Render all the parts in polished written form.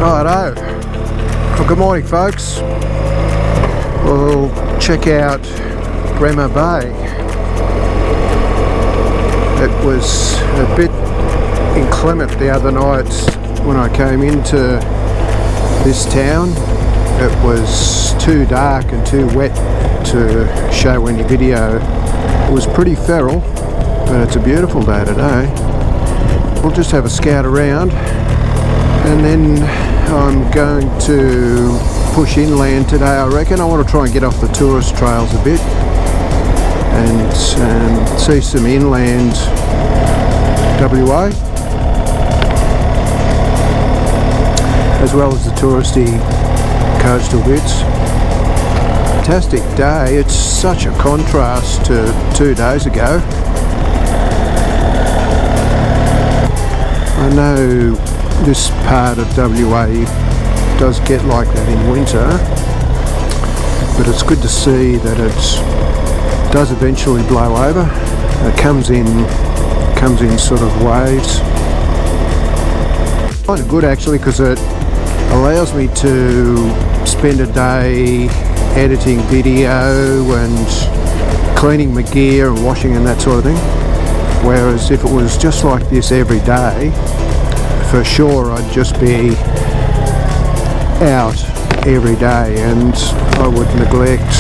Righto. Well, good morning, folks. We'll check out Bremer Bay. It was a bit inclement the other night when I came into this town. It was too dark and too wet to show any video. It was pretty feral, but it's a beautiful day today. We'll just have a scout around, and then I'm going to push inland today, I reckon. I want to try and get off the tourist trails a bit and see some inland WA, as well as the touristy coastal bits. Fantastic day. It's such a contrast to 2 days ago. I know this part of WA does get like that in winter, but it's good to see that it does eventually blow over. It comes in sort of waves. Kind of good actually, because it allows me to spend a day editing video and cleaning my gear and washing and that sort of thing. Whereas if it was just like this every day, for sure I'd just be out every day and I would neglect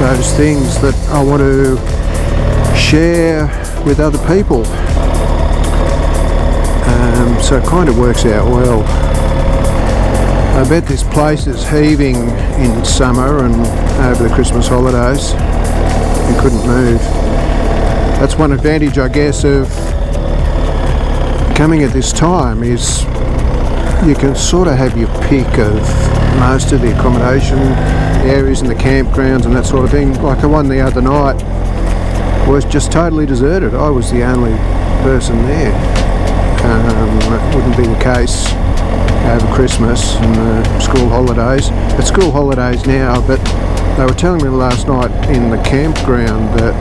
those things that I want to share with other people. So it kind of works out well. I bet this place is heaving in summer and over the Christmas holidays. You couldn't move. That's one advantage, I guess, of coming at this time, is you can sort of have your pick of most of the accommodation areas and the campgrounds and that sort of thing. Like the one the other night was just totally deserted. I was the only person there. That wouldn't be the case over Christmas and the school holidays. It's school holidays now, but they were telling me last night in the campground that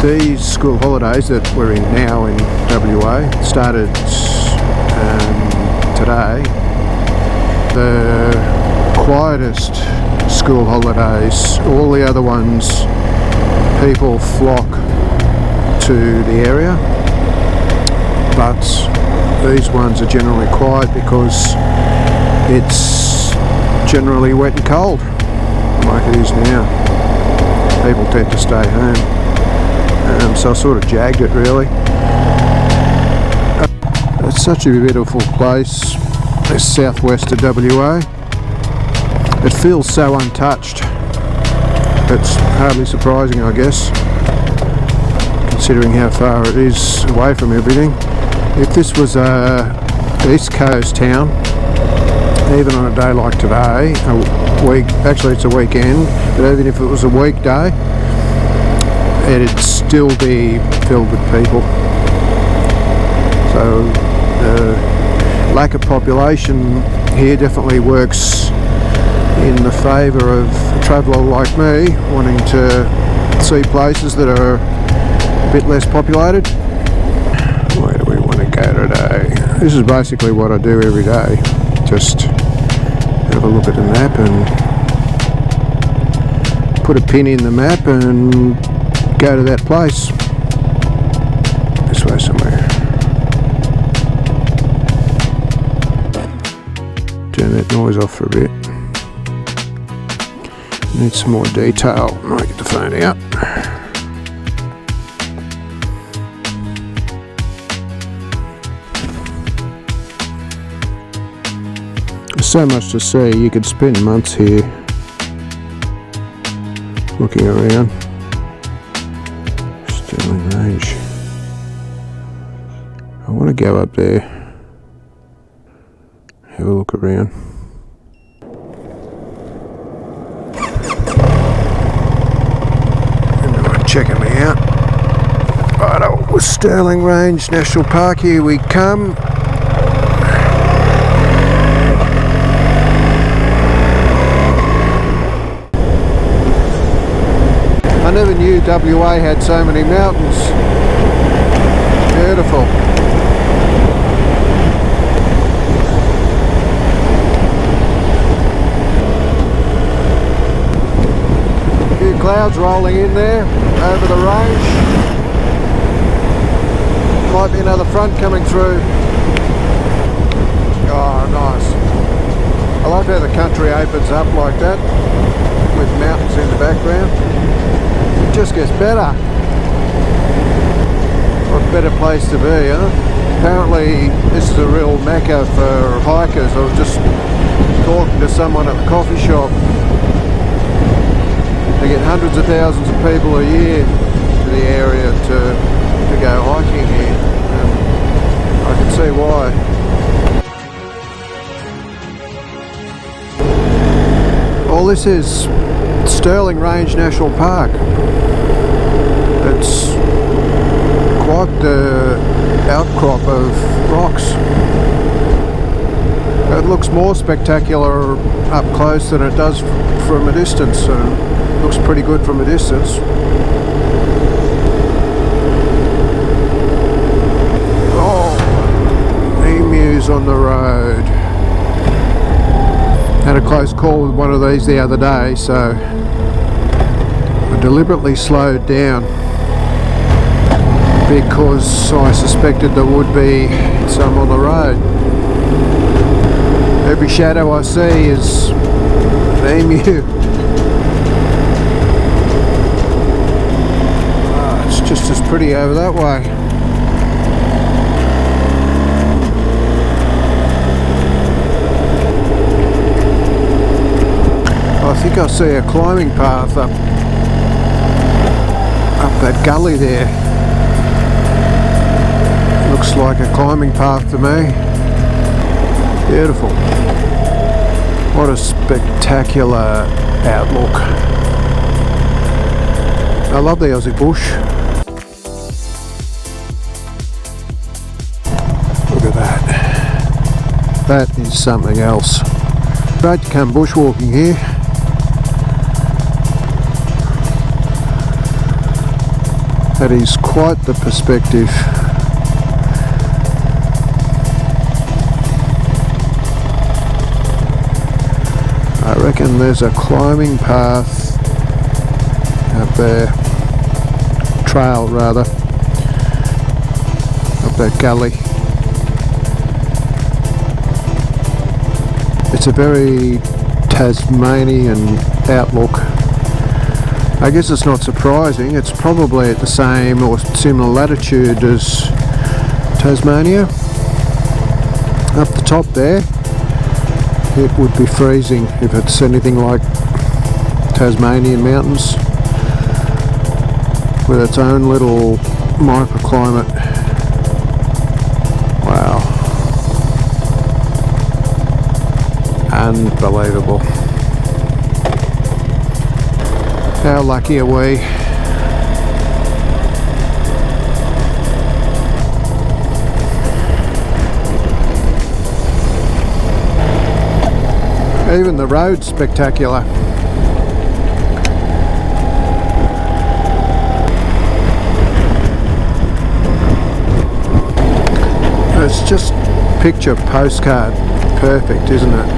these school holidays that we're in now in WA started today. The quietest school holidays. All the other ones, people flock to the area, but these ones are generally quiet because it's generally wet and cold, like it is now. People tend to stay home. So I sort of jagged it, really. It's such a beautiful place, this southwest of WA. It feels so untouched. It's hardly surprising, I guess, considering how far it is away from everything. If this was a East Coast town, even on a day like today, actually it's a weekend, but even if it was a weekday, it'd still be filled with people. So the lack of population here definitely works in the favour of a traveller like me wanting to see places that are a bit less populated. Where do we want to go today? This is basically what I do every day. Just have a look at the map and put a pin in the map and go to that place. This way somewhere. Turn that noise off for a bit. Need some more detail. Might get the phone out. There's so much to see. You could spend months here looking around. Range. I want to go up there, have a look around. Anyone checking me out? Righto, with Stirling Range National Park, here we come. I never knew WA had so many mountains. Beautiful. clouds rolling in there over the range. Might be another front coming through. Oh, nice. I love how the country opens up like that with mountains in the background. It just gets better. What a better place to be, huh? Apparently this is a real mecca for hikers. I was just talking to someone at the coffee shop. They get hundreds of thousands of people a year to the area to go hiking here, and I can see why. Well, this is Sterling Range National Park. It's quite the outcrop of rocks. It looks more spectacular up close than it does from a distance, and looks pretty good from a distance. Oh, emus on the road. Had a close call with one of these the other day, so I deliberately slowed down because I suspected there would be some on the road. Every shadow I see is an emu. It's just as pretty over that way. I think I see a climbing path up that gully there. Looks like a climbing path to me. Beautiful. What a spectacular outlook. I love the Aussie bush. Look at that. That is something else. Great to come bushwalking here. That is quite the perspective. I reckon there's a climbing path up there, trail rather, up that gully. It's a very Tasmanian outlook. I guess it's not surprising, it's probably at the same or similar latitude as Tasmania. Up the top there, it would be freezing if it's anything like Tasmanian mountains with its own little microclimate. Wow. Unbelievable. How lucky are we? Even the road's spectacular. It's just picture postcard perfect, isn't it?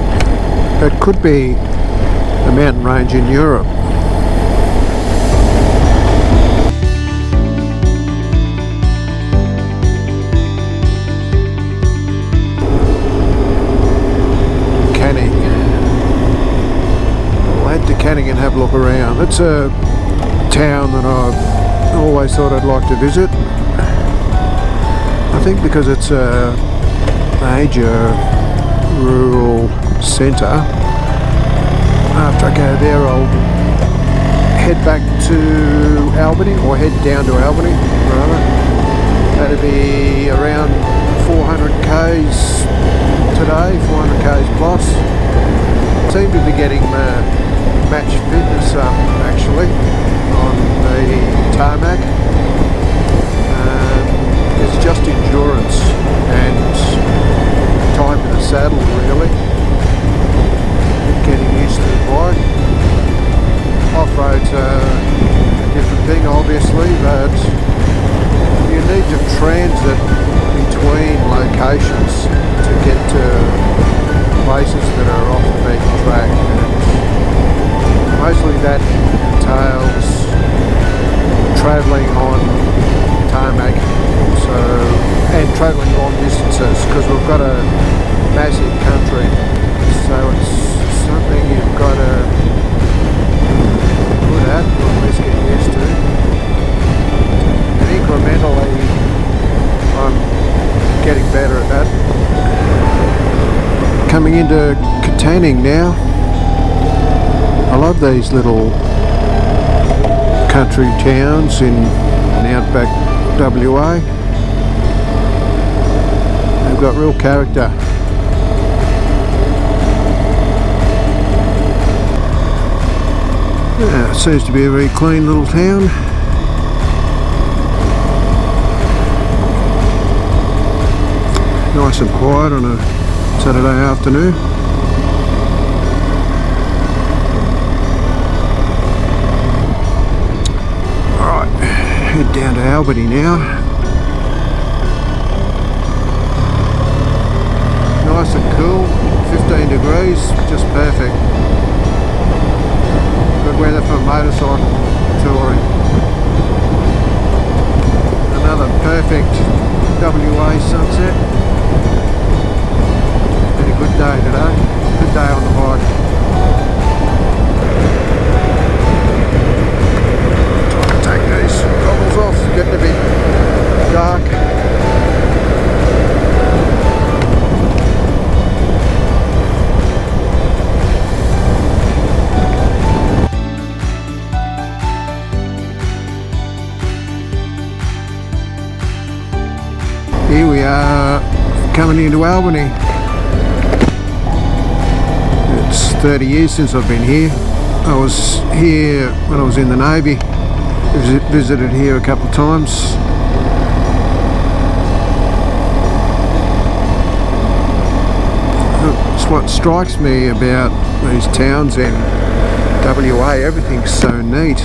It could be a mountain range in Europe. Canning and have a look around. It's a town that I've always thought I'd like to visit. I think because it's a major rural centre. After I go there, I'll head back to Albany, or head down to Albany rather. That'll be around 400 k's today, 400 k's plus. Seem to be getting match fitness up actually on the tarmac. It's just endurance and time in the saddle really. Getting used to the bike. Off-road's a different thing obviously, but you need to transit between locations to get to places that are off the beaten track. And mostly that entails travelling on tarmac, and travelling long distances, because we've got a massive country, so it's something you've got to put at, or at least get used to. And incrementally, I'm getting better at that. Coming into Katanning now. I love these little country towns in outback WA. They've got real character. Yeah, it seems to be a very clean little town. Nice and quiet on a Saturday afternoon. Alright, head down to Albany now. Nice and cool, 15 degrees, just perfect. Good weather for motorcycle touring. Another perfect WA sunset. Been a good day today. Good day on the bike. Try to take these goggles off, getting a bit dark. Here we are coming into Albany. It's 30 years since I've been here. I was here when I was in the Navy. Visited here a couple of times. It's what strikes me about these towns in WA. Everything's so neat.